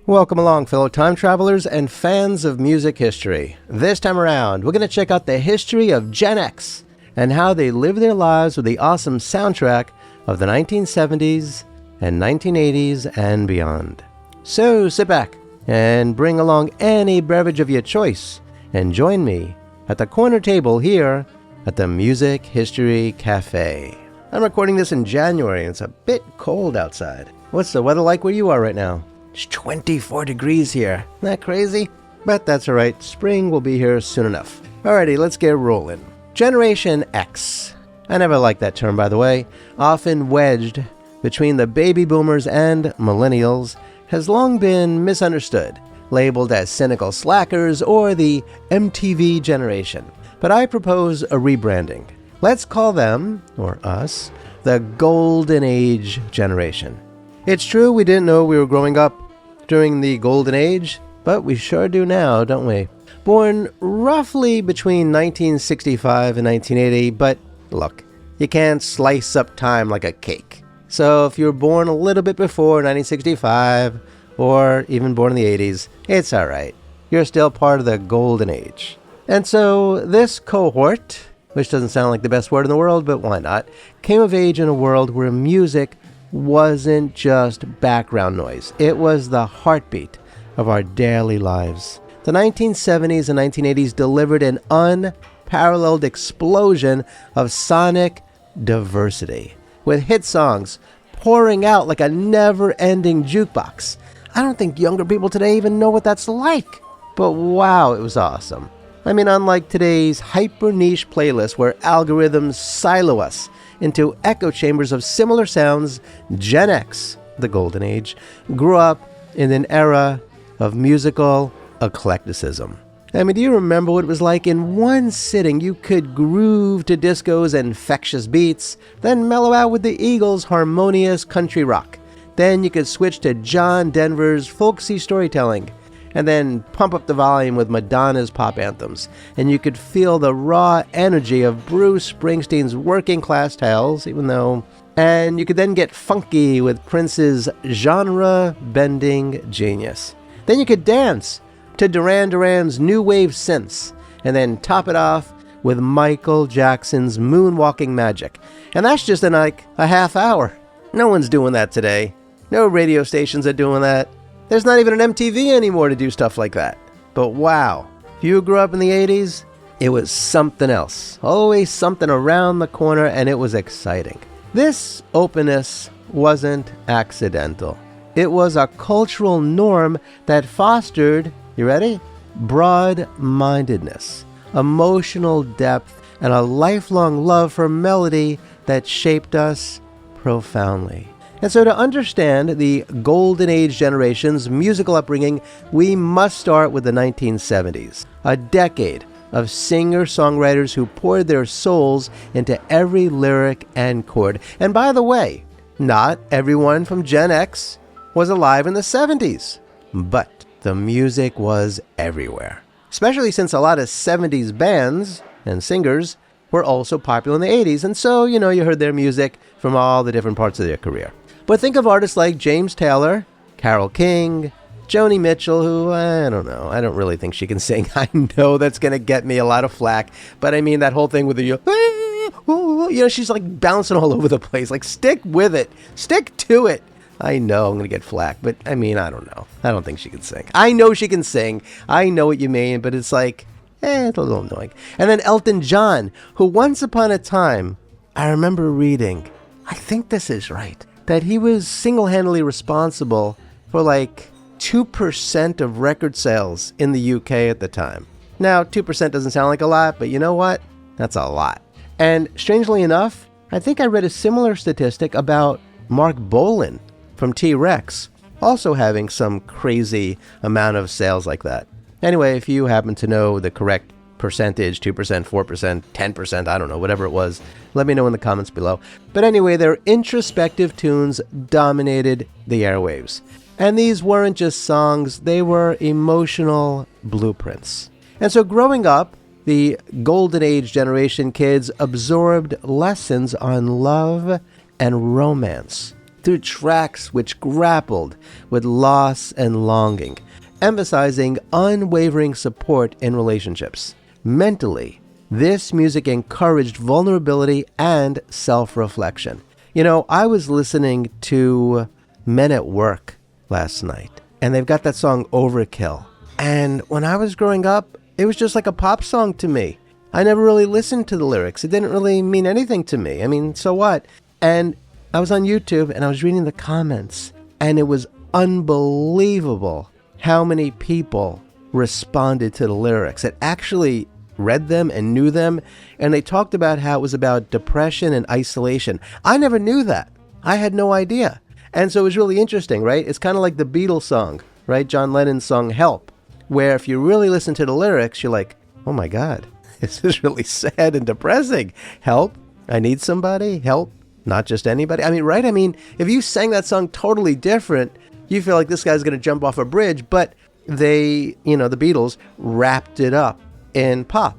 Welcome along, fellow time travelers and fans of music history. This time around, we're going to check out the history of Gen X and how they live their lives with the awesome soundtrack of the 1970s and 1980s and beyond. So sit back and bring along any beverage of your choice and join me at the corner table here at the Music History Cafe. I'm recording this in January and it's a bit cold outside. What's the weather like where you are right now? It's 24 degrees here. Isn't that crazy? But that's alright, spring will be here soon enough. Alrighty, let's get rolling. Generation X. I never liked that term, by the way. Often wedged between the baby boomers and millennials, has long been misunderstood, labeled as cynical slackers or the MTV generation. But I propose a rebranding. Let's call them, or us, the Golden Age generation. It's true we didn't know we were growing up during the Golden Age, but we sure do now, don't we? Born roughly between 1965 and 1980, but look, you can't slice up time like a cake. So if you were born a little bit before 1965, or even born in the 80s, it's alright. You're still part of the Golden Age. And so this cohort, which doesn't sound like the best word in the world, but why not, came of age in a world where music wasn't just background noise. It was the heartbeat of our daily lives. The 1970s and 1980s delivered an unparalleled explosion of sonic diversity, with hit songs pouring out like a never-ending jukebox. I don't think younger people today even know what that's like. But wow, it was awesome. I mean, unlike today's hyper-niche playlist where algorithms silo us into echo chambers of similar sounds, Gen X, the Golden Age, grew up in an era of musical eclecticism. I mean, do you remember what it was like? In one sitting, you could groove to disco's infectious beats, then mellow out with the Eagles' harmonious country rock. Then you could switch to John Denver's folksy storytelling, and then pump up the volume with Madonna's pop anthems. And you could feel the raw energy of Bruce Springsteen's working class tales, and you could then get funky with Prince's genre-bending genius. Then you could dance to Duran Duran's new wave synths, and then top it off with Michael Jackson's moonwalking magic. And that's just in like a half hour. No one's doing that today. No radio stations are doing that. There's not even an MTV anymore to do stuff like that. But wow, if you grew up in the 80s, it was something else. Always something around the corner, and it was exciting. This openness wasn't accidental. It was a cultural norm that fostered, you ready? Broad-mindedness, emotional depth, and a lifelong love for melody that shaped us profoundly. And so to understand the Golden Age generation's musical upbringing, we must start with the 1970s, a decade of singer-songwriters who poured their souls into every lyric and chord. And by the way, not everyone from Gen X was alive in the 70s, but the music was everywhere, especially since a lot of 70s bands and singers were also popular in the 80s. And so, you heard their music from all the different parts of their career. But think of artists like James Taylor, Carole King, Joni Mitchell, who, I don't know, I don't really think she can sing. I know that's going to get me a lot of flack, but I mean that whole thing with the, she's like bouncing all over the place. Like, stick with it. Stick to it. I know I'm going to get flack, but I mean, I don't know. I don't think she can sing. I know she can sing. I know what you mean, but it's like, it's a little annoying. And then Elton John, who once upon a time, I remember reading, I think this is right, that he was single-handedly responsible for like 2% of record sales in the UK at the time. Now, 2% doesn't sound like a lot, but you know what? That's a lot. And strangely enough, I think I read a similar statistic about Mark Bolan from T-Rex also having some crazy amount of sales like that. Anyway, if you happen to know the correct percentage, 2%, 4%, 10%, I don't know, whatever it was, let me know in the comments below. But anyway, their introspective tunes dominated the airwaves. And these weren't just songs, they were emotional blueprints. And so growing up, the Golden Age generation kids absorbed lessons on love and romance through tracks which grappled with loss and longing, emphasizing unwavering support in relationships. Mentally, this music encouraged vulnerability and self-reflection. You know, I was listening to Men at Work last night, and they've got that song Overkill. And when I was growing up, it was just like a pop song to me. I never really listened to the lyrics. It didn't really mean anything to me. I mean, so what? And I was on YouTube and I was reading the comments, and it was unbelievable how many people responded to the lyrics that actually read them and knew them. And they talked about how it was about depression and isolation. I never knew that. I had no idea. And so it was really interesting, right? It's kind of like the Beatles song, right? John Lennon's song Help, where if you really listen to the lyrics, you're like, oh my God, this is really sad and depressing. Help, I need somebody, help, not just anybody. I mean, right? I mean, if you sang that song totally different, you feel like this guy's going to jump off a bridge, but they, the Beatles wrapped it up in pop.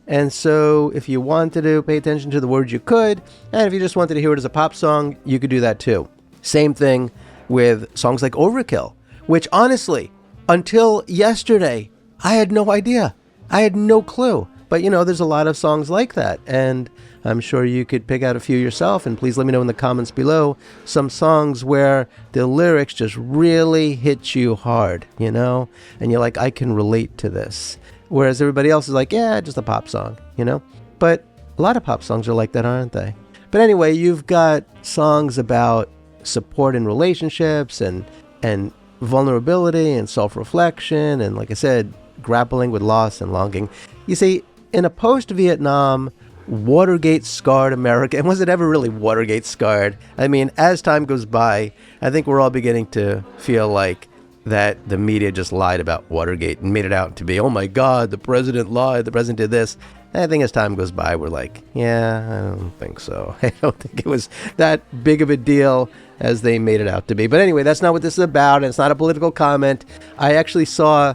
And so if you wanted to pay attention to the words, you could. And if you just wanted to hear it as a pop song, you could do that too. Same thing with songs like Overkill, which honestly, until yesterday, I had no idea. I had no clue. But there's a lot of songs like that. And I'm sure you could pick out a few yourself. And please let me know in the comments below some songs where the lyrics just really hit you hard, and you're like, I can relate to this. Whereas everybody else is like, yeah, just a pop song, But a lot of pop songs are like that, aren't they? But anyway, you've got songs about support in relationships and vulnerability and self-reflection. And like I said, grappling with loss and longing. You see, in a post-Vietnam, Watergate-scarred America, and was it ever really Watergate-scarred? I mean, as time goes by, I think we're all beginning to feel like that the media just lied about Watergate and made it out to be, oh my God, the president lied, the president did this. And I think as time goes by, we're like, yeah, I don't think so. I don't think it was that big of a deal as they made it out to be. But anyway, that's not what this is about, and it's not a political comment. I actually saw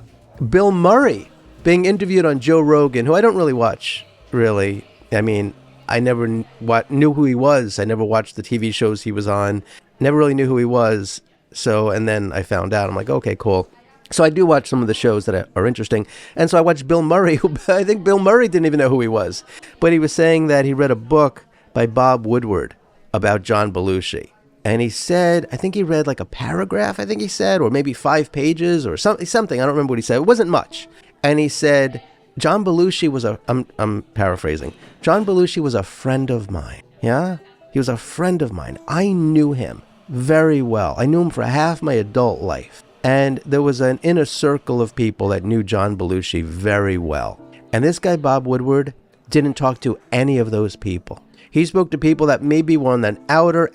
Bill Murray being interviewed on Joe Rogan, who I don't really watch, really. I mean, I never knew who he was. I never watched the TV shows he was on. Never really knew who he was. So, and then I found out. I'm like, okay, cool. So I do watch some of the shows that are interesting. And so I watched Bill Murray, who I think Bill Murray didn't even know who he was. But he was saying that he read a book by Bob Woodward about John Belushi. And he said, I think he read like a paragraph, I think he said, or maybe 5 pages or something. I don't remember what he said. It wasn't much. And he said, John Belushi was I'm paraphrasing. John Belushi was a friend of mine. Yeah? He was a friend of mine. I knew him very well. I knew him for half my adult life. And there was an inner circle of people that knew John Belushi very well. And this guy, Bob Woodward, didn't talk to any of those people. He spoke to people that maybe were on that outer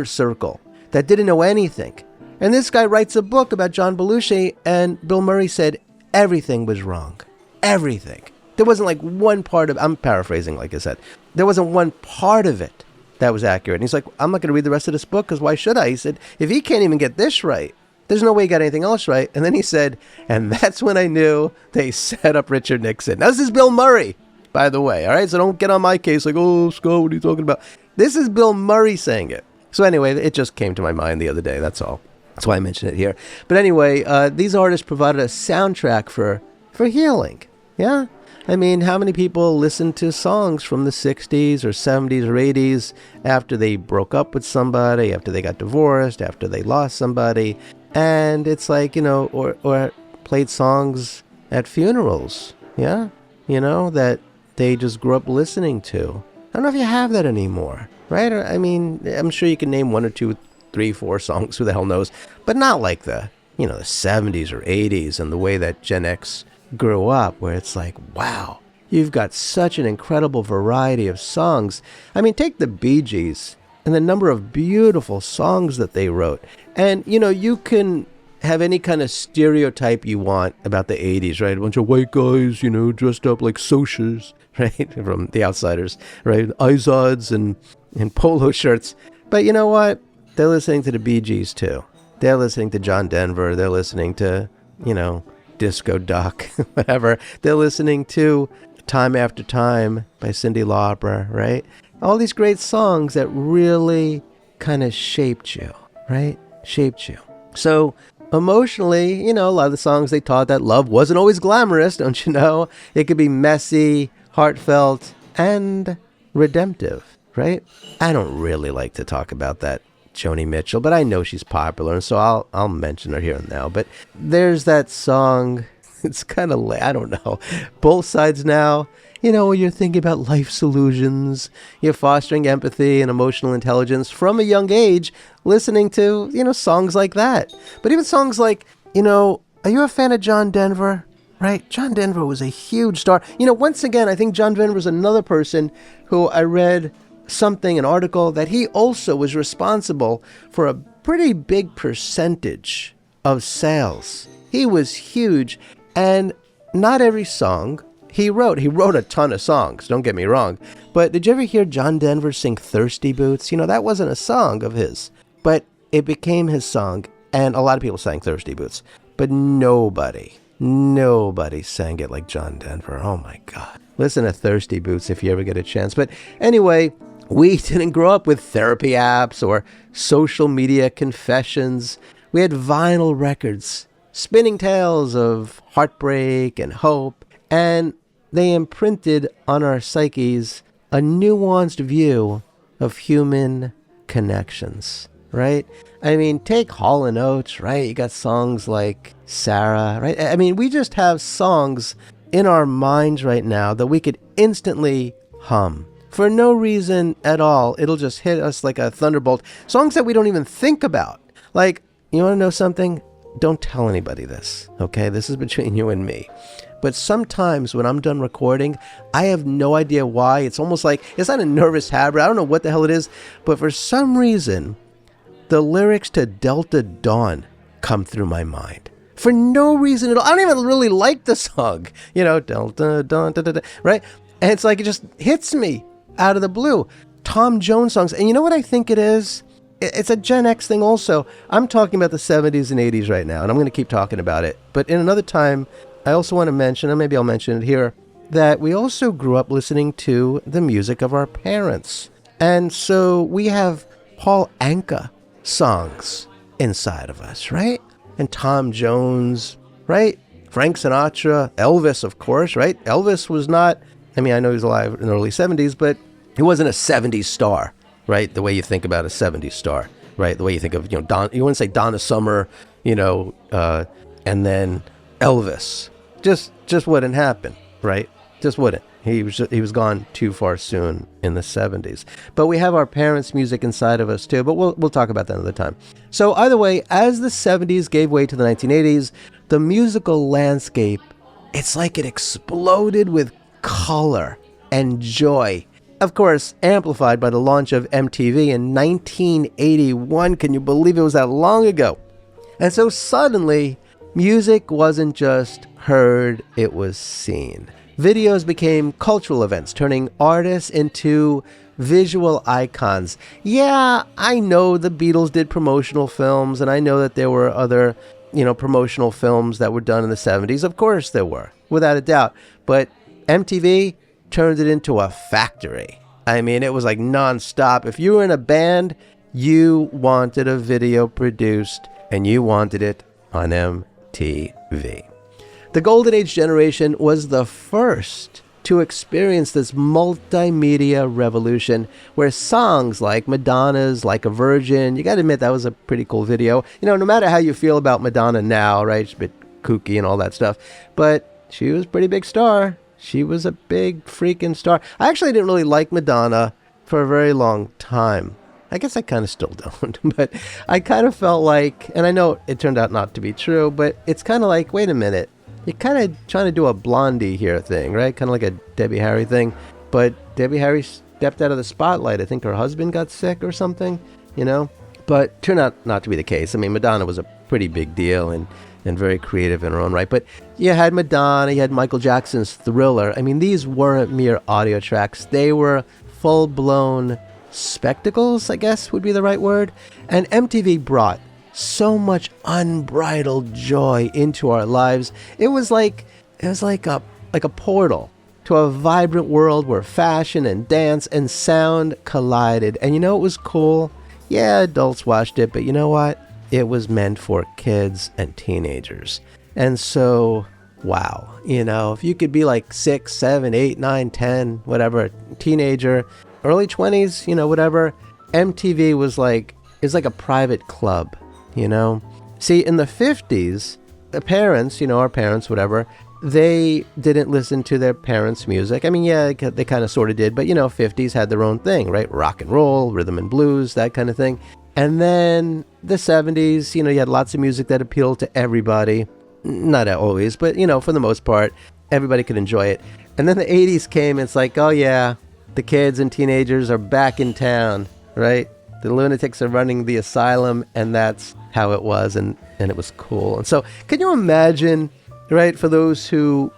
circle that didn't know anything. And this guy writes a book about John Belushi, and Bill Murray said everything was wrong. Everything. There wasn't like one part of, I'm paraphrasing like I said, there wasn't one part of it that was accurate. And he's like, I'm not going to read the rest of this book because why should I? He said, if he can't even get this right, there's no way he got anything else right. And then he said, and that's when I knew they set up Richard Nixon. Now, this is Bill Murray, by the way. All right. So don't get on my case like, oh, Scott, what are you talking about? This is Bill Murray saying it. So anyway, it just came to my mind the other day. That's all. That's why I mentioned it here. But anyway, these artists provided a soundtrack for healing. Yeah. I mean, how many people listen to songs from the 60s or 70s or 80s after they broke up with somebody, after they got divorced, after they lost somebody? And it's like, or played songs at funerals. Yeah. That they just grew up listening to. I don't know if you have that anymore, right? I mean, I'm sure you can name 1 or 2, 3, 4 songs, who the hell knows, but not like the 70s or 80s and the way that Gen X grew up, where it's like, wow, you've got such an incredible variety of songs. I mean, take the Bee Gees and the number of beautiful songs that they wrote. And, you can have any kind of stereotype you want about the 80s, right? A bunch of white guys, dressed up like Socs, right? From The Outsiders, right? Izods and polo shirts. But you know what? They're listening to the Bee Gees too. They're listening to John Denver. They're listening to, Disco Duck, whatever. They're listening to Time After Time by Cyndi Lauper, right? All these great songs that really kind of shaped you, right? Shaped you. So emotionally, a lot of the songs they taught that love wasn't always glamorous, don't you know? It could be messy, heartfelt, and redemptive, right? I don't really like to talk about that Joni Mitchell, but I know she's popular, and so I'll mention her here and now. But there's that song, it's kind of, I don't know, Both Sides Now. When you're thinking about life's illusions, you're fostering empathy and emotional intelligence from a young age, listening to, songs like that. But even songs like, are you a fan of John Denver? Right? John Denver was a huge star. Once again, I think John Denver was another person who I read an article that he also was responsible for a pretty big percentage of sales. He was huge. And not every song he wrote a ton of songs, don't get me wrong. But did you ever hear John Denver sing Thirsty Boots? That wasn't a song of his, but it became his song. And a lot of people sang Thirsty Boots, but nobody sang it like John Denver. Oh my God. Listen to Thirsty Boots if you ever get a chance. But anyway, we didn't grow up with therapy apps or social media confessions. We had vinyl records, spinning tales of heartbreak and hope, and they imprinted on our psyches a nuanced view of human connections, right? I mean, take Hall & Oates, right? You got songs like Sarah, right? I mean, we just have songs in our minds right now that we could instantly hum. For no reason at all, it'll just hit us like a thunderbolt. Songs that we don't even think about. Like, you want to know something? Don't tell anybody this, okay? This is between you and me. But sometimes when I'm done recording, I have no idea why. It's almost like, it's not a nervous habit. I don't know what the hell it is. But for some reason, the lyrics to Delta Dawn come through my mind. For no reason at all. I don't even really like the song. Delta Dawn, da, da, da, right? And it's like it just hits me out of the blue. Tom Jones songs. And you know what I think it is? It's a Gen X thing also. I'm talking about the 70s and 80s right now, and I'm going to keep talking about it. But in another time, I also want to mention, and maybe I'll mention it here, that we also grew up listening to the music of our parents. And so we have Paul Anka songs inside of us, right? And Tom Jones, right? Frank Sinatra, Elvis, of course, right? Elvis was not, I mean, I know he was alive in the early 70s, but he wasn't a 70s star, right? The way you think about a 70s star, right? The way you think of, you wouldn't say Donna Summer, and then Elvis. Just wouldn't happen, right? Just wouldn't. He was gone too far soon in the 70s. But we have our parents' music inside of us too, but we'll talk about that another time. So either way, as the 70s gave way to the 1980s, the musical landscape, it's like it exploded with color and joy. Of course, amplified by the launch of MTV in 1981. Can you believe it was that long ago? And so suddenly, music wasn't just heard, it was seen. Videos became cultural events, turning artists into visual icons. Yeah, I know the Beatles did promotional films, and I know that there were other, promotional films that were done in the 70s. Of course there were, without a doubt. But MTV turned it into a factory. I mean, it was like nonstop. If you were in a band, you wanted a video produced, and you wanted it on MTV. The Golden Age generation was the first to experience this multimedia revolution where songs like Madonna's Like a Virgin, you got to admit that was a pretty cool video. No matter how you feel about Madonna now, right? She's a bit kooky and all that stuff, but she was a pretty big star. She was a big freaking star. I actually didn't really like Madonna for a very long time. I guess I kind of still don't, but I kind of felt like, and I know it turned out not to be true, but it's kind of like, wait a minute. You're kind of trying to do a Blondie here thing, right? Kind of like a Debbie Harry thing. But Debbie Harry stepped out of the spotlight. I think her husband got sick or something, But turned out not to be the case. I mean, Madonna was a pretty big deal and very creative in her own right. But you had Madonna, you had Michael Jackson's Thriller. I mean, these weren't mere audio tracks. They were full-blown spectacles, I guess would be the right word. And MTV brought so much unbridled joy into our lives. It was like a portal to a vibrant world where fashion and dance and sound collided. And it was cool? Yeah, adults watched it, but you know what? It was meant for kids and teenagers. And so, wow, if you could be like 6, 7, 8, 9, 10, whatever, teenager, early 20s, whatever, MTV is like a private club, See, in the 50s, the parents, our parents, whatever, they didn't listen to their parents' music. I mean, yeah, they kind of sort of did, but 50s had their own thing, right? Rock and roll, rhythm and blues, that kind of thing. And then the 70s, you had lots of music that appealed to everybody. Not always, but, for the most part, everybody could enjoy it. And then the 80s came, and it's like, oh yeah, the kids and teenagers are back in town, right? The lunatics are running the asylum, and that's how it was, and it was cool. And so, can you imagine, right, for those who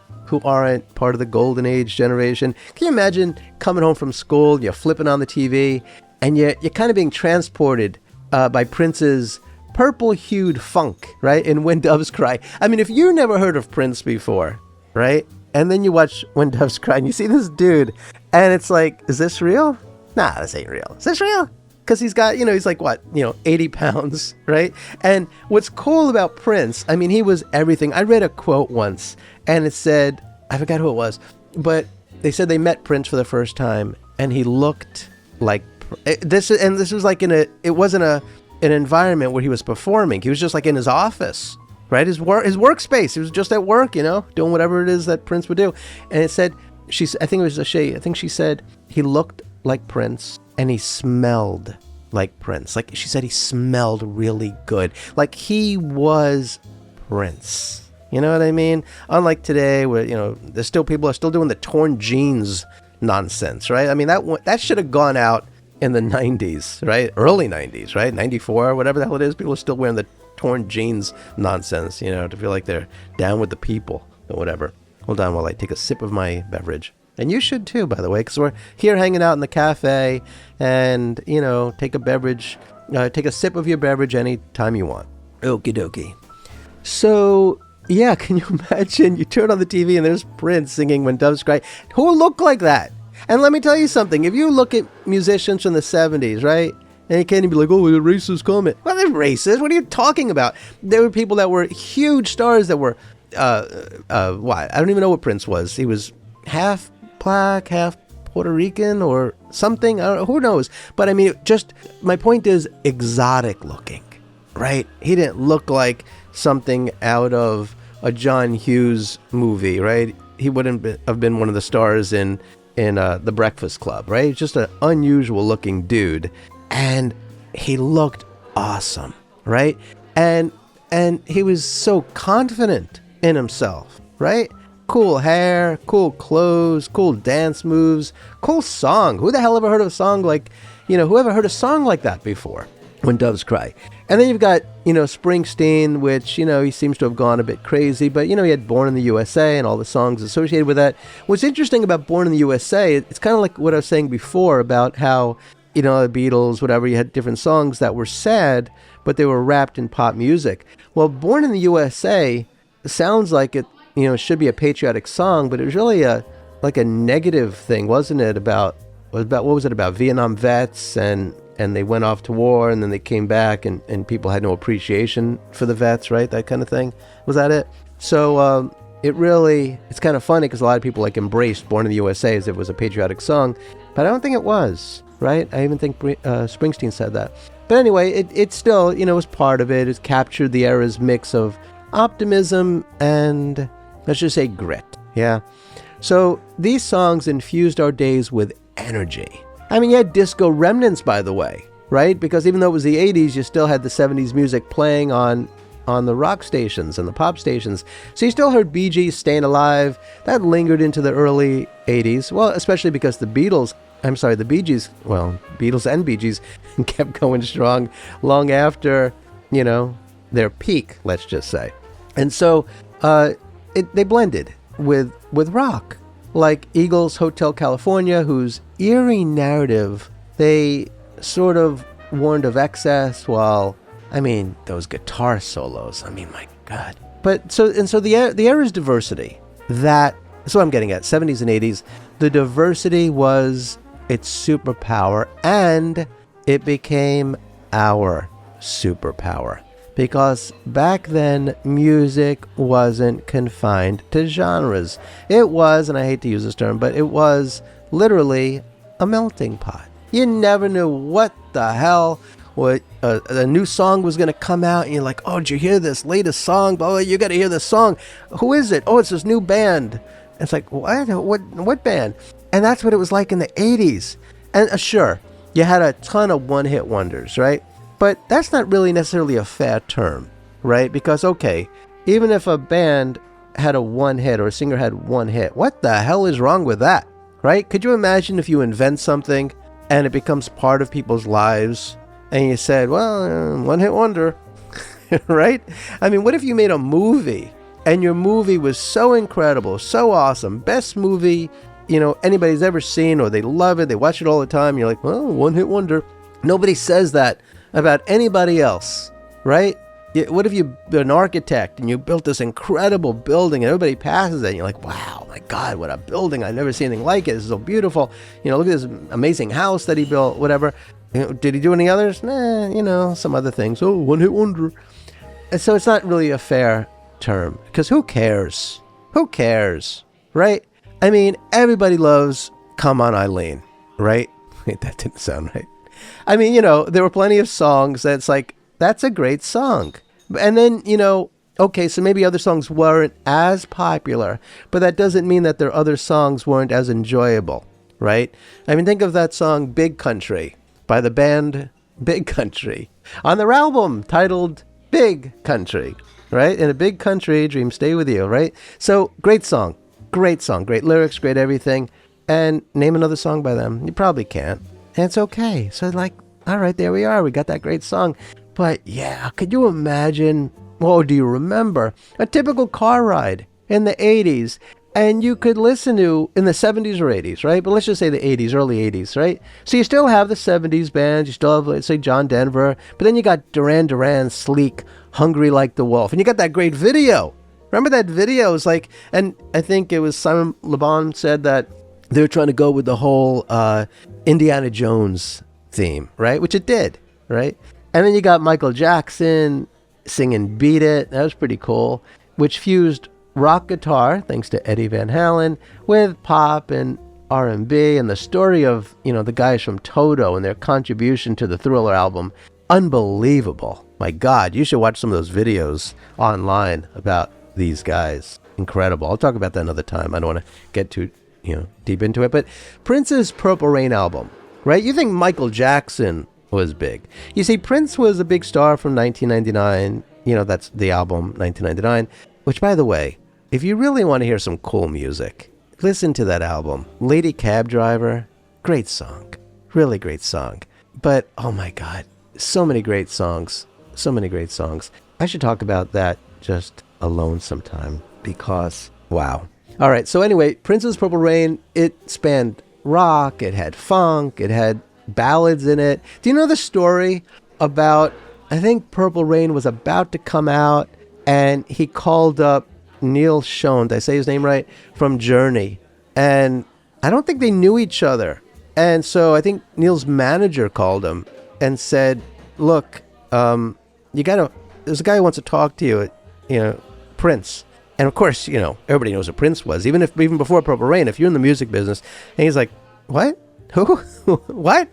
aren't part of the golden age generation, can you imagine coming home from school, you're flipping on the TV, and you're kind of being transported by Prince's purple-hued funk, right, in When Doves Cry. I mean, if you never heard of Prince before, right, and then you watch When Doves Cry, and you see this dude, and it's like, is this real? Nah, this ain't real. Is this real? Because he's got, he's like, what, 80 pounds, right? And what's cool about Prince, I mean, he was everything. I read a quote once, and it said, I forgot who it was, but they said they met Prince for the first time, and he looked like this. And this was like it wasn't an environment where he was performing. He was just like in his office, right? His workspace. He was just at work, doing whatever it is that Prince would do. And it said, I think it was a she. I think she said he looked like Prince. And he smelled like Prince. Like she said, he smelled really good. Like he was Prince. You know what I mean? Unlike today where, there's still people are still doing the torn jeans nonsense, right? I mean, that should have gone out in the 90s, right? Early 90s, right? 94, whatever the hell it is. People are still wearing the torn jeans nonsense, to feel like they're down with the people or whatever. Hold on while I take a sip of my beverage. And you should too, by the way, because we're here hanging out in the cafe and, take a sip of your beverage anytime you want. Okie dokie. So, yeah, can you imagine? You turn on the TV and there's Prince singing When Doves Cry. Who looked like that? And let me tell you something. If you look at musicians from the 70s, right? And you can't even be like, oh, the racist comment. Well, they're racist. What are you talking about? There were people that were huge stars that were, what? I don't even know what Prince was. He was half black, half Puerto Rican or something. I don't know, who knows? But I mean, my point is exotic looking, right? He didn't look like something out of a John Hughes movie, right? He wouldn't have been one of the stars in The Breakfast Club, right? Just an unusual looking dude. And he looked awesome, right? And he was so confident in himself, right? Cool hair, cool clothes, cool dance moves, cool song. Who the hell ever heard of a song like, whoever heard a song like that before? When Doves Cry. And then you've got, Springsteen, which, he seems to have gone a bit crazy, but, he had Born in the USA and all the songs associated with that. What's interesting about Born in the USA, it's kind of like what I was saying before about how, the Beatles, whatever, you had different songs that were sad, but they were wrapped in pop music. Well, Born in the USA sounds like it, should be a patriotic song, but it was really a negative thing, wasn't it? What was it about? Vietnam vets and they went off to war and then they came back and people had no appreciation for the vets, right? That kind of thing. Was that it? So it's kind of funny because a lot of people embraced Born in the USA as if it was a patriotic song, but I don't think it was, right? I even think Springsteen said that. But anyway, it still, was part of it. It captured the era's mix of optimism and, let's just say, grit. Yeah. So these songs infused our days with energy. I mean, you had disco remnants, by the way, right? Because even though it was the 80s, you still had the 70s music playing on the rock stations and the pop stations. So you still heard Bee Gees, Staying Alive. That lingered into the early 80s. Well, especially because the Bee Gees, Beatles and Bee Gees kept going strong long after, their peak, let's just say. And so they blended with rock, like Eagles' Hotel California, whose eerie narrative, they sort of warned of excess while, those guitar solos, my God. But so the era's diversity, that's what I'm getting at, 70s and 80s, the diversity was its superpower, and it became our superpower. Because back then, music wasn't confined to genres. It was, and I hate to use this term, but it was literally a melting pot. You never knew what the hell what a new song was going to come out, and you're like, oh, did you hear this latest song? Oh, you got to hear this song. Who is it? Oh, it's this new band. It's like, what band? And that's what it was like in the 80s. And sure, you had a ton of one-hit wonders, right? But that's not really necessarily a fair term, right? Because, okay, even if a band had a one hit or a singer had one hit, what the hell is wrong with that, right? Could you imagine if you invent something and it becomes part of people's lives and you said, well, one-hit wonder, right? I mean, what if you made a movie and your movie was so incredible, so awesome, best movie, anybody's ever seen, or they love it, they watch it all the time, you're like, well, one-hit wonder. Nobody says that about anybody else, right? What if you're an architect and you built this incredible building and everybody passes it and you're like, wow, my God, what a building. I've never seen anything like it. This is so beautiful. Look at this amazing house that he built, whatever. Did he do any others? Nah, some other things. Oh, one-hit wonder. And so it's not really a fair term, because who cares? Who cares, right? I mean, everybody loves Come On Eileen, right? Wait, that didn't sound right. I mean, there were plenty of songs that's like, that's a great song. And then, okay, so maybe other songs weren't as popular, but that doesn't mean that their other songs weren't as enjoyable, right? I mean, think of that song Big Country by the band Big Country on their album titled Big Country, right? In a big country, dreams stay with you, right? So great song, great lyrics, great everything. And name another song by them. You probably can't. And it's okay. So like, all right, there we are. We got that great song. But yeah, could you imagine, do you remember a typical car ride in the 80s? And you could listen to, in the 70s or 80s, right? But let's just say the 80s, early 80s, right? So you still have the 70s bands. You still have, let's say, John Denver. But then you got Duran Duran, Sleek, Hungry Like the Wolf. And you got that great video. Remember that video? It was like, and I think it was Simon Le Bon said that they were trying to go with the whole Indiana Jones theme, right? Which it did, right? And then you got Michael Jackson singing Beat It. That was pretty cool. Which fused rock guitar, thanks to Eddie Van Halen, with pop and R&B, and the story of, the guys from Toto and their contribution to the Thriller album. Unbelievable. My God, you should watch some of those videos online about these guys. Incredible. I'll talk about that another time. I don't want to get too deep into it. But Prince's Purple Rain album, right? You think Michael Jackson was big. You see, Prince was a big star from 1999. That's the album 1999, which, by the way, if you really want to hear some cool music, listen to that album. Lady Cab Driver, great song. Really great song. But, oh my God, so many great songs. So many great songs. I should talk about that just alone sometime because, wow. All right, so anyway, Prince's Purple Rain, it spanned rock, it had funk, it had ballads in it. Do you know the story about, I think Purple Rain was about to come out, and he called up Neil Schon, did I say his name right, from Journey, and I don't think they knew each other. And so I think Neil's manager called him and said, look, there's a guy who wants to talk to you, Prince. And of course, everybody knows who Prince was, even before Purple Rain, if you're in the music business. And he's like, what? Who? What?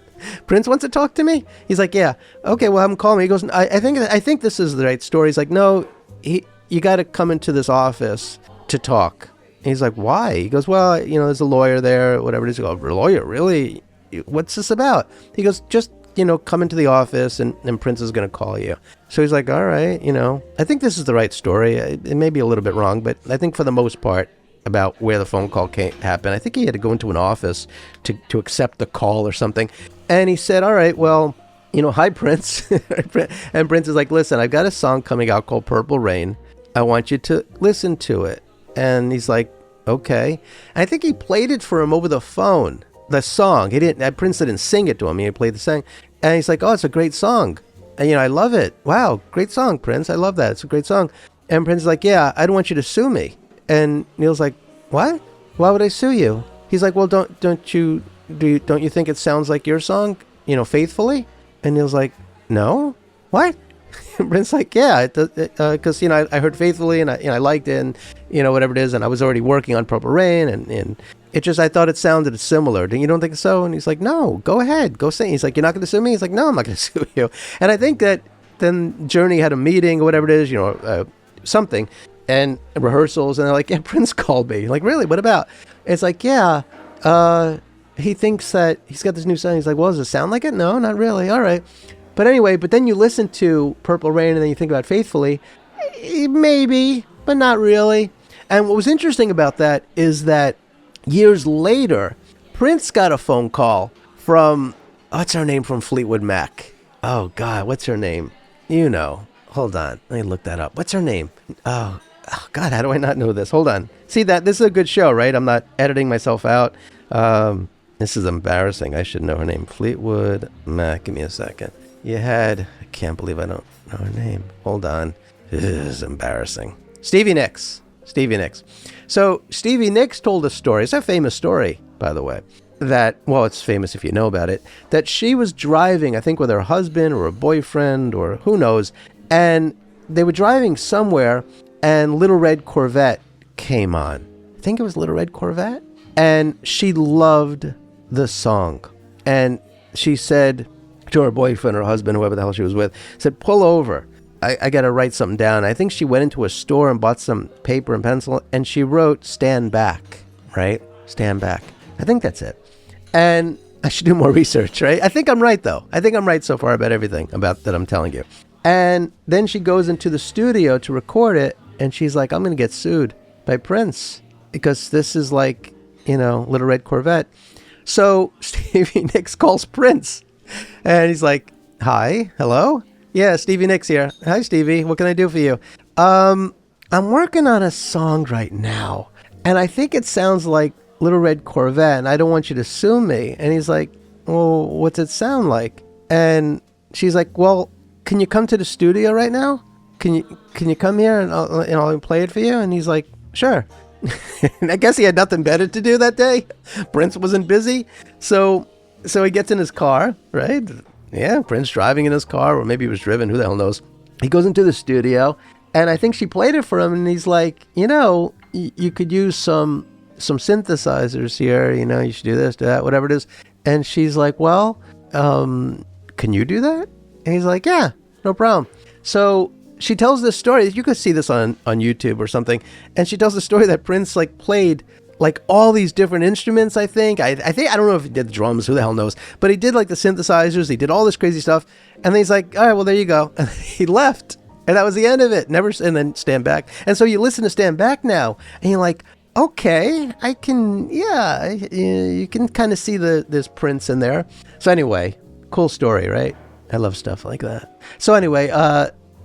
Prince wants to talk to me? He's like, yeah. Okay, well, have him call me. He goes, I think this is the right story. He's like, no, you got to come into this office to talk. And he's like, why? He goes, well, there's a lawyer there, whatever it is. You go, a lawyer? Really? What's this about? He goes, just, come into the office and Prince is going to call you. So he's like, all right, I think this is the right story. It may be a little bit wrong, but I think for the most part about where the phone call happened, I think he had to go into an office to accept the call or something. And he said, all right, well, hi, Prince. And Prince is like, listen, I've got a song coming out called Purple Rain. I want you to listen to it. And he's like, okay. And I think he played it for him over the phone. The song. Prince didn't sing it to him. He played the song. And he's like, oh, it's a great song. And, I love it. Wow, great song, Prince. I love that. It's a great song. And Prince is like, yeah, I don't want you to sue me. And Neil's like, what? Why would I sue you? He's like, well, don't you think it sounds like your song, faithfully? And Neil's like, no, what? Prince's like, yeah, because I heard Faithfully, and I liked it, and whatever it is, and I was already working on Purple Rain, and it just, I thought it sounded similar. You don't think so? And he's like, no, go ahead, go sing. He's like, you're not going to sue me? He's like, no, I'm not going to sue you. And I think that then Journey had a meeting or whatever it is, something, and rehearsals, and they're like, yeah, Prince called me. Like, really? What about? It's like, yeah, he thinks that he's got this new song. He's like, well, does it sound like it? No, not really. All right. But anyway, but then you listen to Purple Rain and then you think about Faithfully, maybe, but not really. And what was interesting about that is that years later, Prince got a phone call from, what's her name from Fleetwood Mac? Oh, God, what's her name? Hold on. Let me look that up. What's her name? Oh, God, how do I not know this? Hold on. See, this is a good show, right? I'm not editing myself out. This is embarrassing. I should know her name. Fleetwood Mac. Give me a second. I can't believe I don't know her name. Hold on. This is embarrassing. Stevie Nicks. So Stevie Nicks told a story. It's a famous story, by the way, that, well, it's famous if you know about it, that she was driving, I think with her husband or a boyfriend or who knows, and they were driving somewhere and Little Red Corvette came on. I think it was Little Red Corvette. And she loved the song. And she said to her boyfriend or husband, whoever the hell she was with, said, pull over. I got to write something down. I think she went into a store and bought some paper and pencil, and she wrote, stand back, right? Stand back. I think that's it. And I should do more research, right? I think I'm right, though. I think I'm right so far about everything about that I'm telling you. And then she goes into the studio to record it, and she's like, I'm going to get sued by Prince because this is like, Little Red Corvette. So Stevie Nicks calls Prince. And he's like, hi, hello? Yeah, Stevie Nicks here. Hi, Stevie. What can I do for you? I'm working on a song right now, and I think it sounds like Little Red Corvette, and I don't want you to sue me. And he's like, well, what's it sound like? And she's like, well, can you come to the studio right now? Can you come here and I'll play it for you? And he's like, sure. And I guess he had nothing better to do that day. Prince wasn't busy. So he gets in his car, right? Yeah, Prince driving in his car, or maybe he was driven, who the hell knows. He goes into the studio, and I think she played it for him, and he's like, you could use some synthesizers here, you should do this, do that, whatever it is. And she's like, well, can you do that? And he's like, yeah, no problem. So she tells this story. You could see this on YouTube or something. And she tells the story that Prince played all these different instruments, I think. I don't know if he did the drums, who the hell knows. But he did the synthesizers. He did all this crazy stuff. And then he's like, all right, well, there you go. And he left. And that was the end of it. And then Stand Back. And so you listen to Stand Back now, and you're like, okay, I can, yeah, you can kind of see this Prince in there. So anyway, cool story, right? I love stuff like that. So anyway,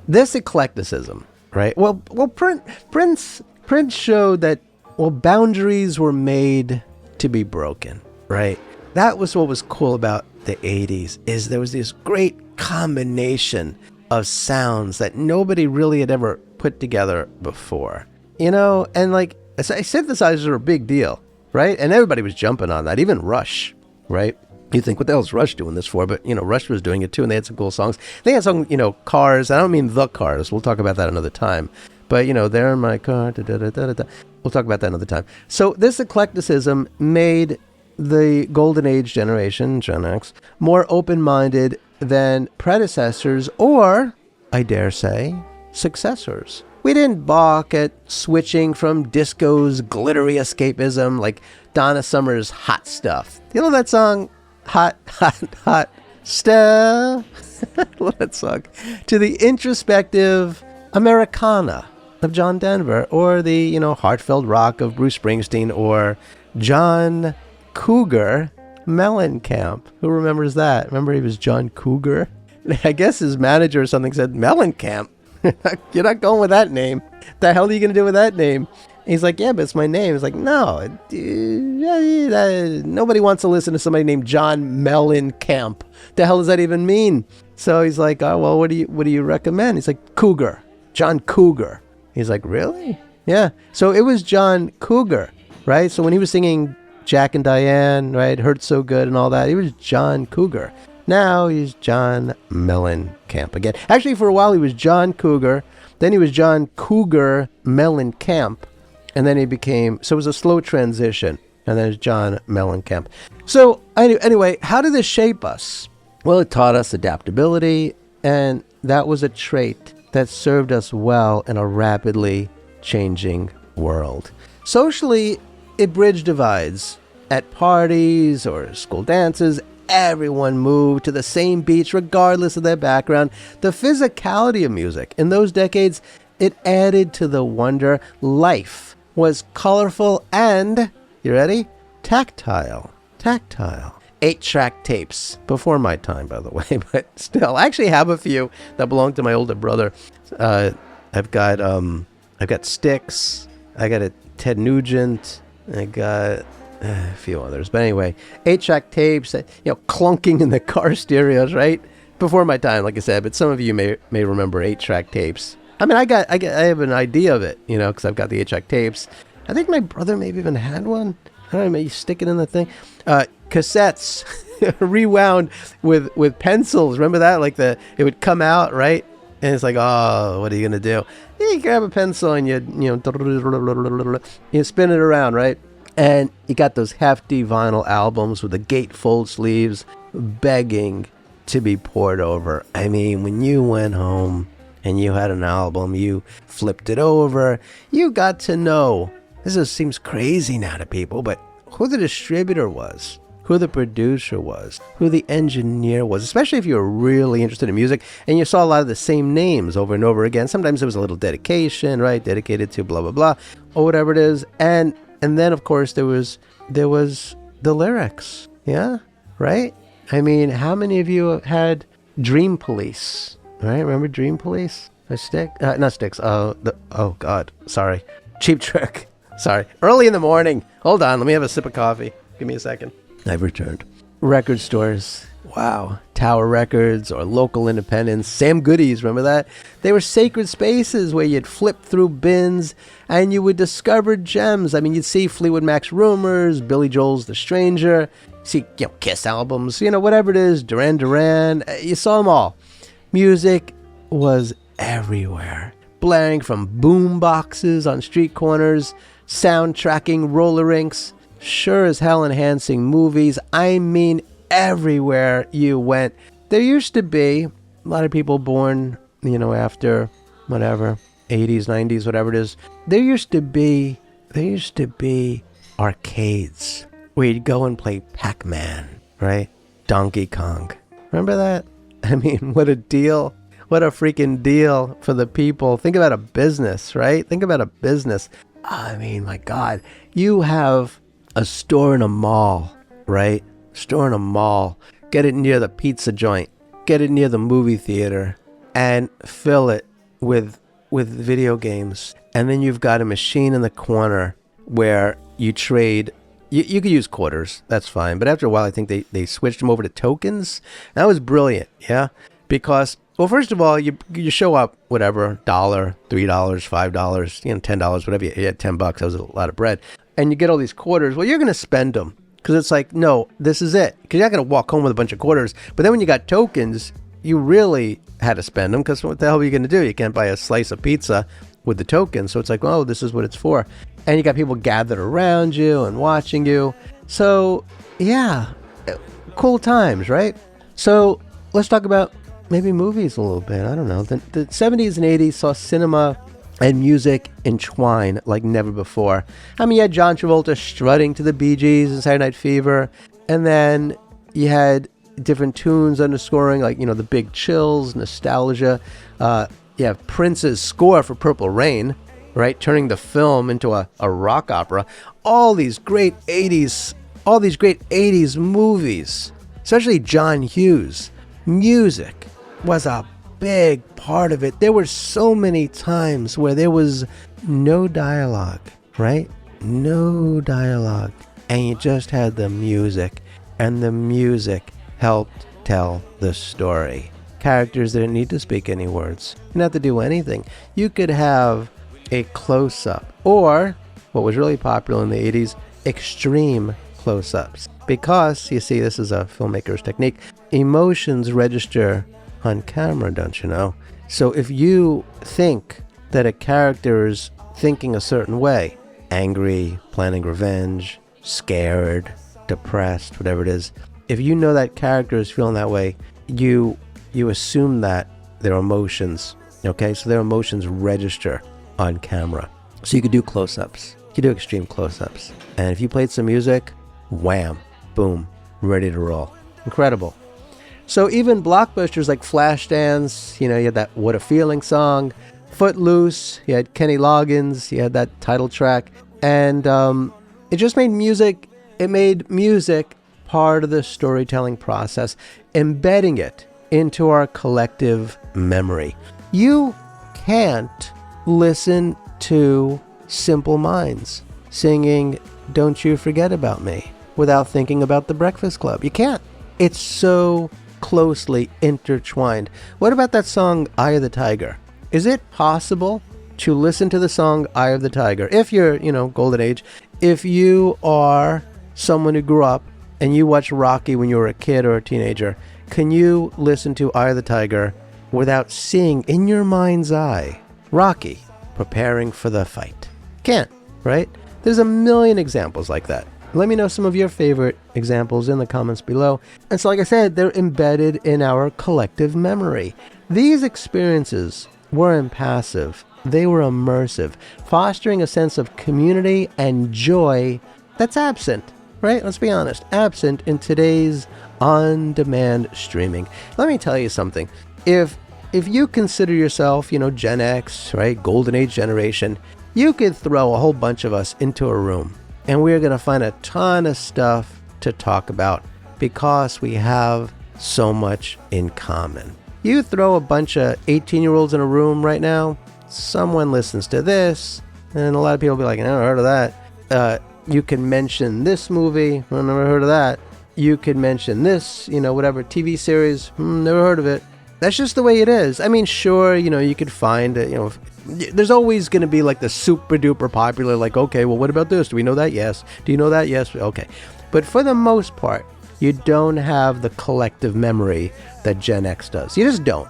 this eclecticism, right? Well, Prince showed that, boundaries were made to be broken, right? That was what was cool about the 80s, is there was this great combination of sounds that nobody really had ever put together before, and synthesizers are a big deal, right? And everybody was jumping on that, even Rush, right? You think, what the hell is Rush doing this for? But, Rush was doing it too, and they had some cool songs. They had some, Cars. I don't mean the Cars. We'll talk about that another time. But, they're in my car. We'll talk about that another time. So this eclecticism made the Golden Age generation, Gen X, more open-minded than predecessors or, I dare say, successors. We didn't balk at switching from disco's glittery escapism like Donna Summer's Hot Stuff. You know that song? Hot stuff. I love that song. To the introspective Americana of John Denver, or the, heartfelt rock of Bruce Springsteen, or John Cougar Mellencamp. Who remembers that? Remember he was John Cougar? I guess his manager or something said, Mellencamp? You're not going with that name. The hell are you going to do with that name? He's like, yeah, but it's my name. It's like, no, nobody wants to listen to somebody named John Mellencamp. The hell does that even mean? So he's like, oh, well, what do you recommend? He's like, Cougar, John Cougar. He's like, really? Yeah. So it was John Cougar, right? So when he was singing Jack and Diane, right, Hurt So Good and all that, he was John Cougar. Now he's John Mellencamp again. Actually, for a while he was John Cougar. Then he was John Cougar Mellencamp. And then he became, so it was a slow transition. And then it's John Mellencamp. So anyway, how did this shape us? Well, it taught us adaptability. And that was a trait that served us well in a rapidly changing world. Socially, it bridged divides. At parties or school dances, everyone moved to the same beats regardless of their background. The physicality of music in those decades, it added to the wonder. Life was colorful and, you ready? Tactile. 8-track tapes. Before my time, by the way, but still. I actually have a few that belong to my older brother. I've got Styx. I got a Ted Nugent. I got a few others. But anyway, 8-track tapes, clunking in the car stereos, right? Before my time, like I said, but some of you may remember 8-track tapes. I mean, I have an idea of it, because I've got the 8-track tapes. I think my brother maybe even had one. I don't know, maybe stick it in the thing. Cassettes rewound with pencils. Remember that? Like it would come out, right? And it's like, oh, what are you gonna do? You grab a pencil and you spin it around, right? And you got those hefty vinyl albums with the gatefold sleeves begging to be poured over. I mean, when you went home and you had an album, you flipped it over, you got to know. This just seems crazy now to people, but who the distributor was, who the producer was, who the engineer was, especially if you were really interested in music and you saw a lot of the same names over and over again. Sometimes it was a little dedication, right? Dedicated to blah, blah, blah, or whatever it is. And then, of course, there was the lyrics. Yeah, right? I mean, how many of you have had Dream Police, right? Remember Dream Police? Not Styx. Oh, God. Sorry. Cheap Trick. Sorry. Early in the morning. Hold on. Let me have a sip of coffee. Give me a second. I've returned. Record stores. Wow. Tower Records or local independents. Sam Goody's, remember that? They were sacred spaces where you'd flip through bins and you would discover gems. I mean, you'd see Fleetwood Mac's Rumors, Billy Joel's The Stranger, see, Kiss albums, whatever it is, Duran Duran. You saw them all. Music was everywhere. Blaring from boom boxes on street corners, soundtracking roller rinks, sure as hell enhancing movies. I mean, everywhere you went. There used to be a lot of people born, after whatever, 80s, 90s, whatever it is. There used to be arcades where you'd go and play Pac-Man, right? Donkey Kong. Remember that? I mean, what a deal. What a freaking deal for the people. Think about a business, right? Think about a business. I mean, my God, you have a store in a mall, right? Store in a mall. Get it near the pizza joint. Get it near the movie theater and fill it with video games. And then you've got a machine in the corner where you trade. You could use quarters. That's fine. But after a while, I think they switched them over to tokens. That was brilliant. Yeah. Because, well, first of all, you show up, whatever, $1, $3, $5, $10, whatever. You had $10. That was a lot of bread. And you get all these quarters. Well, you're going to spend them. Because it's like, no, this is it. Because you're not going to walk home with a bunch of quarters. But then when you got tokens, you really had to spend them. Because what the hell are you going to do? You can't buy a slice of pizza with the tokens. So it's like, oh, this is what it's for. And you got people gathered around you and watching you. So, yeah, cool times, right? So let's talk about maybe movies a little bit. I don't know. The 70s and 80s saw cinema and music entwine like never before. I mean, you had John Travolta strutting to the Bee Gees and Saturday Night Fever. And then you had different tunes underscoring, like, the Big Chills, Nostalgia. You have Prince's score for Purple Rain, right? Turning the film into a rock opera. All these great 80s movies, especially John Hughes. Music was a big part of it. There were so many times where there was no dialogue, right? No dialogue. And you just had the music, and the music helped tell the story. Characters didn't need to speak any words. You didn't have to do anything. You could have a close-up, or what was really popular in the 80s, extreme close-ups. Because, you see, this is a filmmaker's technique, emotions register on camera, don't you know? So if you think that a character is thinking a certain way, angry, planning revenge, scared, depressed, whatever it is, if you know that character is feeling that way, you assume that their emotions, okay? So their emotions register on camera. So you could do close-ups. You could do extreme close-ups. And if you played some music, wham, boom, ready to roll. Incredible. So even blockbusters like Flashdance, you had that What a Feeling song, Footloose, you had Kenny Loggins, you had that title track, and it just made music, part of the storytelling process, embedding it into our collective memory. You can't listen to Simple Minds singing Don't You Forget About Me without thinking about The Breakfast Club. You can't. It's so closely intertwined. What about that song Eye of the Tiger? Is it possible to listen to the song Eye of the Tiger if you're, golden age, if you are someone who grew up and you watched Rocky when you were a kid or a teenager, can you listen to Eye of the Tiger without seeing in your mind's eye Rocky preparing for the fight? Can't, right? There's a million examples like that. Let me know some of your favorite examples in the comments below. And so like I said, they're embedded in our collective memory. These experiences weren't passive. They were immersive, fostering a sense of community and joy that's absent, right? Let's be honest, absent in today's on-demand streaming. Let me tell you something. If you consider yourself, Gen X, right, golden age generation, you could throw a whole bunch of us into a room and we're going to find a ton of stuff to talk about because we have so much in common. You throw a bunch of 18-year-olds in a room right now, someone listens to this, and a lot of people will be like, I never heard of that. You can mention this movie, I never heard of that. You could mention this, whatever TV series, never heard of it. That's just the way it is. I mean, sure, you could find, there's always going to be like the super duper popular, like, okay, well, what about this? Do we know that? Yes. Do you know that? Yes. Okay. But for the most part, you don't have the collective memory that Gen X does. You just don't.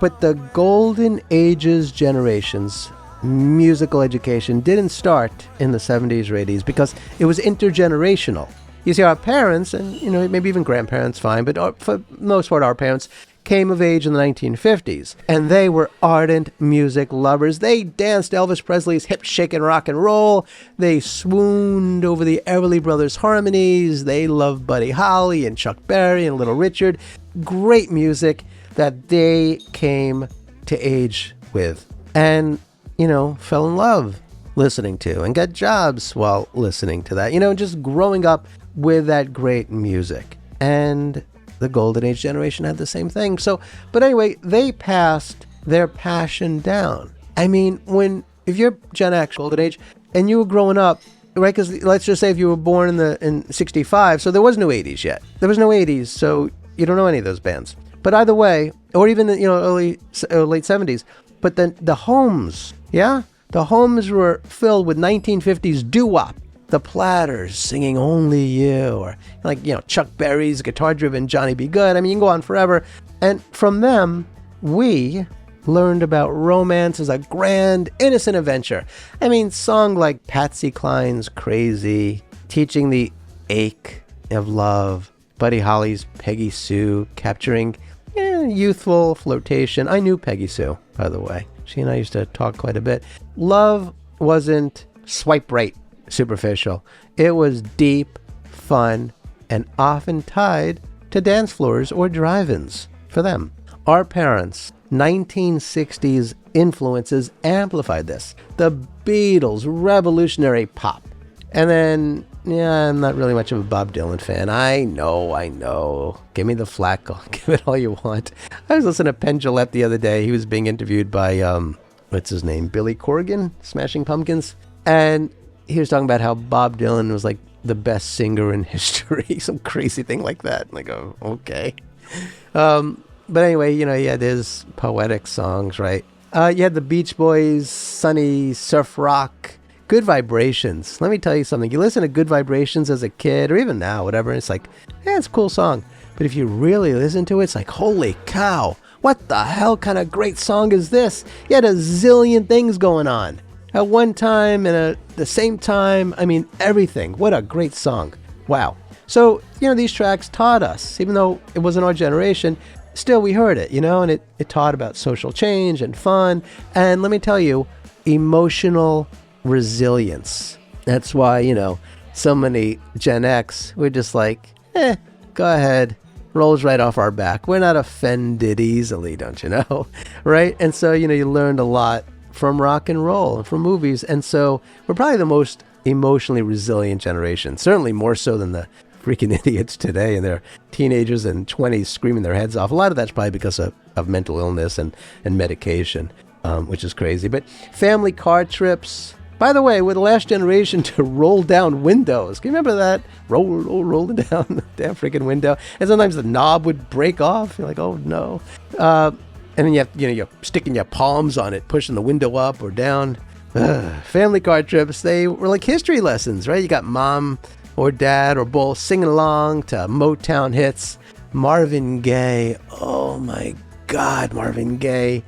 But the golden ages generation's musical education didn't start in the 70s or 80s because it was intergenerational. You see, our parents, and maybe even grandparents, fine, but for the most part, our parents came of age in the 1950s, and they were ardent music lovers. They danced Elvis Presley's hip-shaking rock and roll. They swooned over the Everly Brothers harmonies. They loved Buddy Holly and Chuck Berry and Little Richard. Great music that they came to age with and, fell in love listening to and got jobs while listening to that, just growing up with that great music. And the golden age generation had the same thing. But anyway, they passed their passion down. I mean, if you're Gen X, golden age, and you were growing up, right? Because let's just say if you were born in 65, so there was no 80s yet. There was no 80s, so you don't know any of those bands. But either way, or even the early late 70s. But then the homes, the homes were filled with 1950s doo-wop. The Platters singing Only You, or Chuck Berry's guitar-driven Johnny B. Good. I mean, you can go on forever. And from them, we learned about romance as a grand, innocent adventure. I mean, song like Patsy Cline's Crazy, teaching the ache of love, Buddy Holly's Peggy Sue, capturing youthful flirtation. I knew Peggy Sue, by the way. She and I used to talk quite a bit. Love wasn't swipe right, superficial. It was deep, fun, and often tied to dance floors or drive-ins for them. Our parents' 1960s influences amplified this. The Beatles, revolutionary pop. And then, I'm not really much of a Bob Dylan fan. I know. Give me the flack. Give it all you want. I was listening to Penn Jillette the other day. He was being interviewed by, what's his name? Billy Corgan, Smashing Pumpkins. And he was talking about how Bob Dylan was like the best singer in history. Some crazy thing like that. I'm like, oh, okay. But anyway, he had his poetic songs, right? You had the Beach Boys, sunny surf rock, Good Vibrations. Let me tell you something. You listen to Good Vibrations as a kid, or even now, whatever, and it's like, yeah, it's a cool song. But if you really listen to it, it's like, holy cow, what the hell kind of great song is this? You had a zillion things going on at one time and at the same time. I mean, everything. What a great song. Wow. So, these tracks taught us, even though it wasn't our generation, still we heard it, and it taught about social change and fun. And let me tell you, emotional resilience. That's why, so many Gen X, we're just like, go ahead, rolls right off our back. We're not offended easily, don't you know? Right? And so, you learned a lot from rock and roll and from movies. And so we're probably the most emotionally resilient generation, certainly more so than the freaking idiots today and their teenagers and 20s screaming their heads off. A lot of that's probably because of mental illness and medication, which is crazy. But family car trips, by the way, we're the last generation to roll down windows. Can you remember that? Rolling down the damn freaking window. And sometimes the knob would break off. You're like, oh no. And then you're sticking your palms on it, pushing the window up or down. Family car trips, they were like history lessons, right? You got mom or dad or both singing along to Motown hits. Marvin Gaye. Oh my God, Marvin Gaye.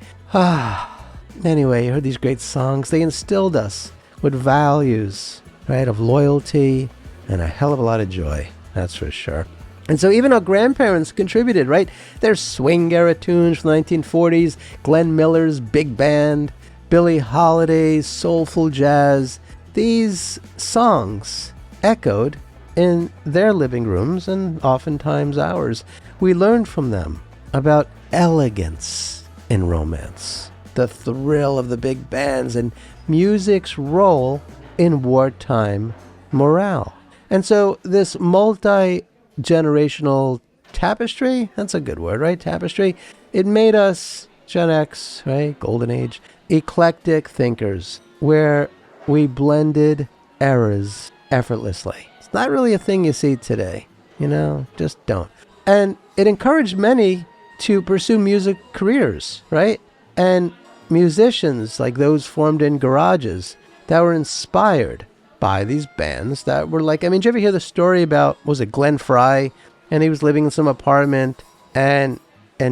Anyway, you heard these great songs. They instilled us with values, right, of loyalty and a hell of a lot of joy. That's for sure. And so even our grandparents contributed, right? There's swing era tunes from the 1940s, Glenn Miller's big band, Billie Holiday's soulful jazz. These songs echoed in their living rooms and oftentimes ours. We learned from them about elegance in romance, the thrill of the big bands, and music's role in wartime morale. And so this multi-generational tapestry, that's a good word, right? Tapestry. It made us, Gen X, right? Golden Age, eclectic thinkers, where we blended eras effortlessly. It's not really a thing you see today, just don't. And it encouraged many to pursue music careers, right? And musicians like those formed in garages that were inspired by these bands that were like, did you ever hear the story about, was it Glenn Fry? And he was living in some apartment and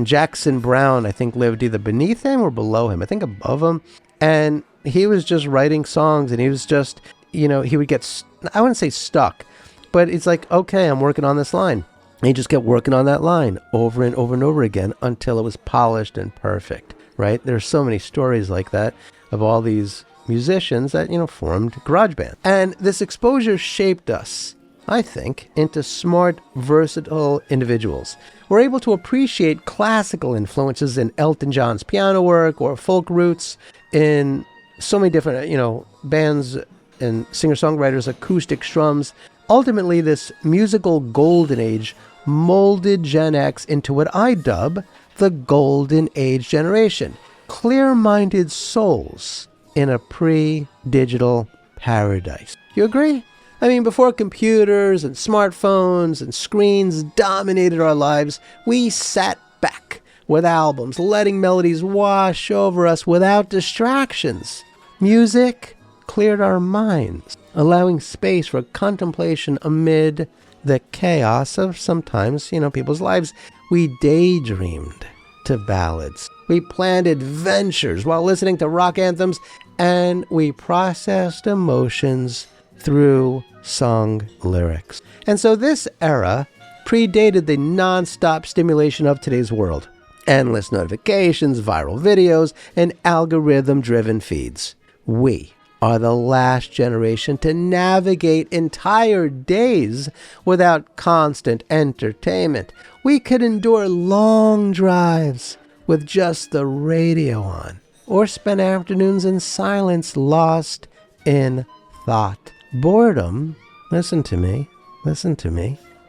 Jackson Browne, I think, lived either beneath him or below him. I think above him. And he was just writing songs and he was just, he would get, I wouldn't say stuck, but it's like, okay, I'm working on this line. And he just kept working on that line over and over and over again until it was polished and perfect, right? There's so many stories like that of all these musicians that, formed garage bands. And this exposure shaped us, I think, into smart, versatile individuals. We're able to appreciate classical influences in Elton John's piano work or folk roots in so many different, bands and singer-songwriters, acoustic strums. Ultimately, this musical golden age molded Gen X into what I dub the golden age generation. Clear-minded souls in a pre-digital paradise. You agree? Before computers and smartphones and screens dominated our lives, we sat back with albums, letting melodies wash over us without distractions. Music cleared our minds, allowing space for contemplation amid the chaos of sometimes, people's lives. We daydreamed to ballads. We planned adventures while listening to rock anthems, and we processed emotions through sung lyrics. And so this era predated the non-stop stimulation of today's world. Endless notifications, viral videos, and algorithm-driven feeds. We are the last generation to navigate entire days without constant entertainment. We could endure long drives with just the radio on, or spend afternoons in silence lost in thought. Boredom, listen to me,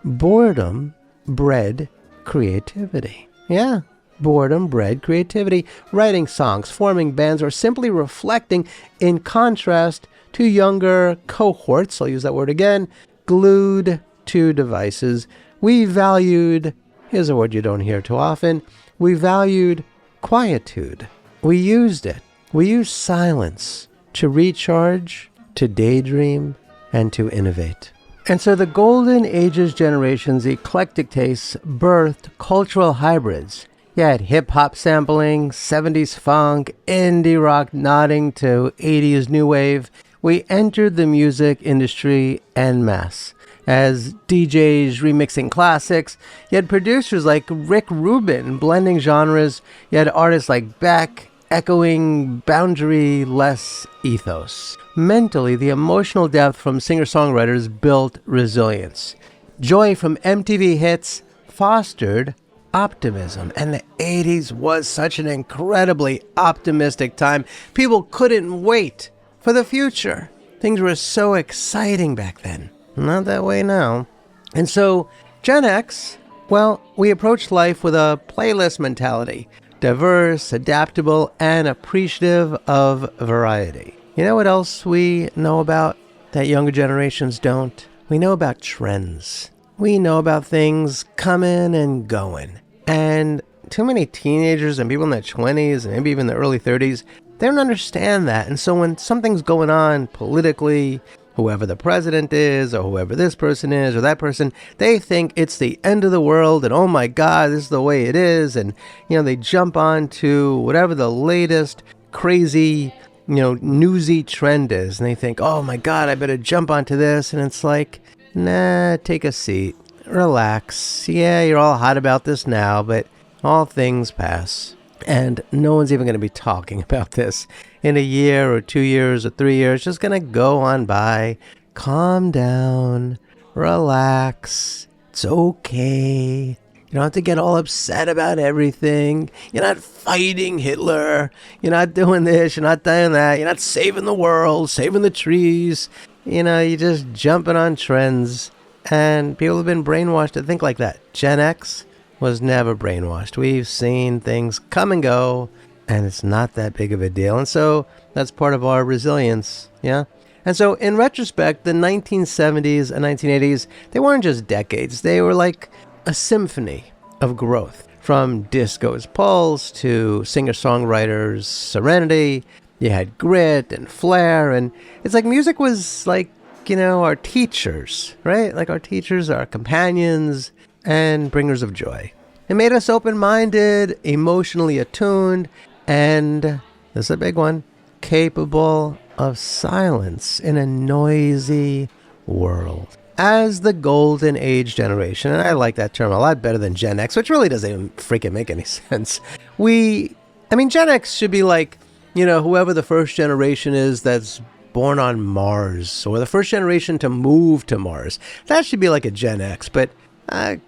boredom bred creativity. Yeah, boredom bred creativity. Writing songs, forming bands, or simply reflecting, in contrast to younger cohorts, I'll use that word again, glued to devices. We valued, here's a word you don't hear too often, we valued quietude. We used it. We used silence to recharge to daydream, and to innovate. And so the Golden Ages generation's eclectic tastes birthed cultural hybrids. You had hip-hop sampling, 70s funk, indie rock nodding to 80s new wave. We entered the music industry en masse. As DJs remixing classics, you had producers like Rick Rubin blending genres. You had artists like Beck echoing boundary-less ethos. Mentally, the emotional depth from singer-songwriters built resilience. Joy from MTV hits fostered optimism. And the 80s was such an incredibly optimistic time. People couldn't wait for the future. Things were so exciting back then. Not that way now. And so, Gen X, well, we approached life with a playlist mentality. Diverse, adaptable, and appreciative of variety. You know what else we know about that younger generations don't? We know about trends. We know about things coming and going. And too many teenagers and people in their 20s and maybe even the early 30s, they don't understand that. And so when something's going on politically, whoever the president is or whoever this person is or that person, they think it's the end of the world and oh my God, this is the way it is. And, they jump on to whatever the latest crazy, newsy trend is. And they think, oh my God, I better jump onto this. And it's like, nah, take a seat, relax. Yeah, you're all hot about this now, but all things pass. And no one's even going to be talking about this in a year or 2 years or 3 years. Just going to go on by. Calm down. Relax. It's okay. You don't have to get all upset about everything. You're not fighting Hitler. You're not doing this. You're not doing that. You're not saving the world, saving the trees. You're just jumping on trends. And people have been brainwashed to think like that. Gen X was never brainwashed. We've seen things come and go, and it's not that big of a deal. And so that's part of our resilience, yeah? And so in retrospect, the 1970s and 1980s, they weren't just decades. They were like a symphony of growth. From disco's pulse to singer-songwriters' serenity, you had grit and flair, and it's like music was like, our teachers, right? Like our teachers, our companions, and bringers of joy. It made us open-minded, emotionally attuned, and, this is a big one, capable of silence in a noisy world. As the Golden Age generation, and I like that term a lot better than Gen X, which really doesn't even freaking make any sense. Gen X should be like, whoever the first generation is that's born on Mars, or the first generation to move to Mars. That should be like a Gen X, but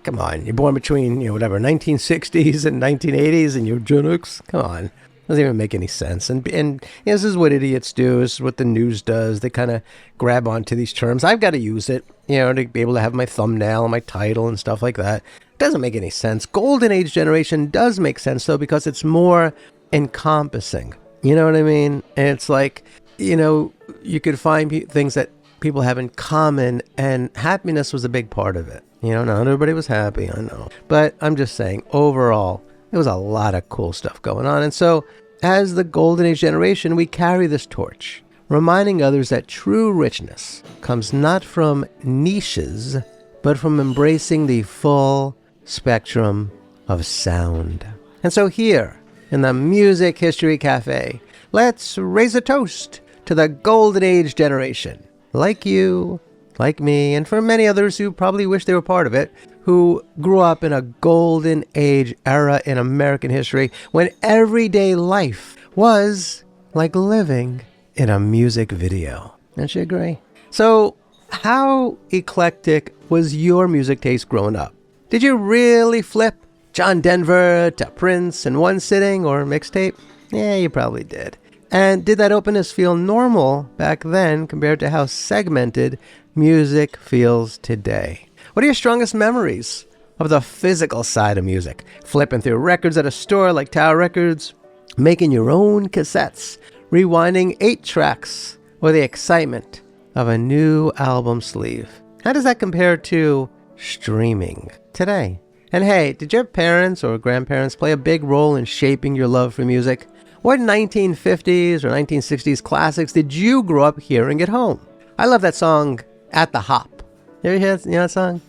come on, you're born between, 1960s and 1980s and you're Gen X? Come on. Doesn't even make any sense. And this is what idiots do. This is what the news does. They kind of grab onto these terms. I've got to use it, to be able to have my thumbnail and my title and stuff like that. It doesn't make any sense. Golden Age generation does make sense, though, because it's more encompassing. You know what I mean? And it's like, you could find things that people have in common, and happiness was a big part of it. Not everybody was happy, I know. But I'm just saying, overall, there was a lot of cool stuff going on. And so, as the Golden Age generation, we carry this torch, reminding others that true richness comes not from niches, but from embracing the full spectrum of sound. And so here, in the Music History Cafe, let's raise a toast to the Golden Age generation. Like you, like me, and for many others who probably wish they were part of it, who grew up in a Golden Age era in American history when everyday life was like living in a music video. Don't you agree? So, how eclectic was your music taste growing up? Did you really flip John Denver to Prince in one sitting or mixtape? Yeah, you probably did. And did that openness feel normal back then compared to how segmented music feels today? What are your strongest memories of the physical side of music? Flipping through records at a store like Tower Records, making your own cassettes, rewinding 8 tracks, or the excitement of a new album sleeve? How does that compare to streaming today? And hey, did your parents or grandparents play a big role in shaping your love for music? What 1950s or 1960s classics did you grow up hearing at home? I love that song, At the Hop. You ever hear that song?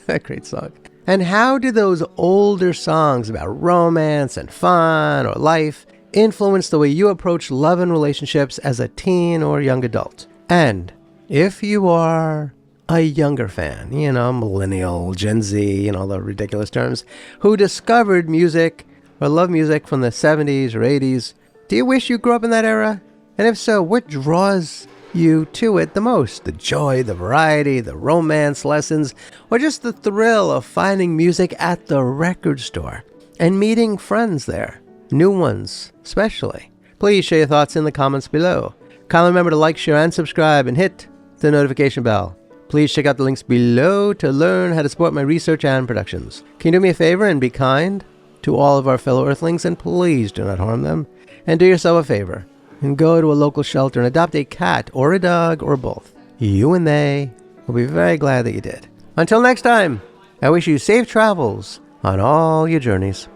A great song. And how do those older songs about romance and fun or life influence the way you approach love and relationships as a teen or young adult? And if you are a younger fan, millennial, Gen Z, and all the ridiculous terms, who discovered music or love music from the 70s or 80s, do you wish you grew up in that era? And if so, what draws you to it the most? The joy, the variety, the romance lessons, or just the thrill of finding music at the record store and meeting friends there, new ones especially? Please share your thoughts in the comments below. Kindly remember to like, share, and subscribe, and hit the notification bell. Please check out the links below to learn how to support my research and productions. Can you do me a favor and be kind to all of our fellow Earthlings, and please do not harm them? And do yourself a favor and go to a local shelter and adopt a cat or a dog or both. You and they will be very glad that you did. Until next time, I wish you safe travels on all your journeys.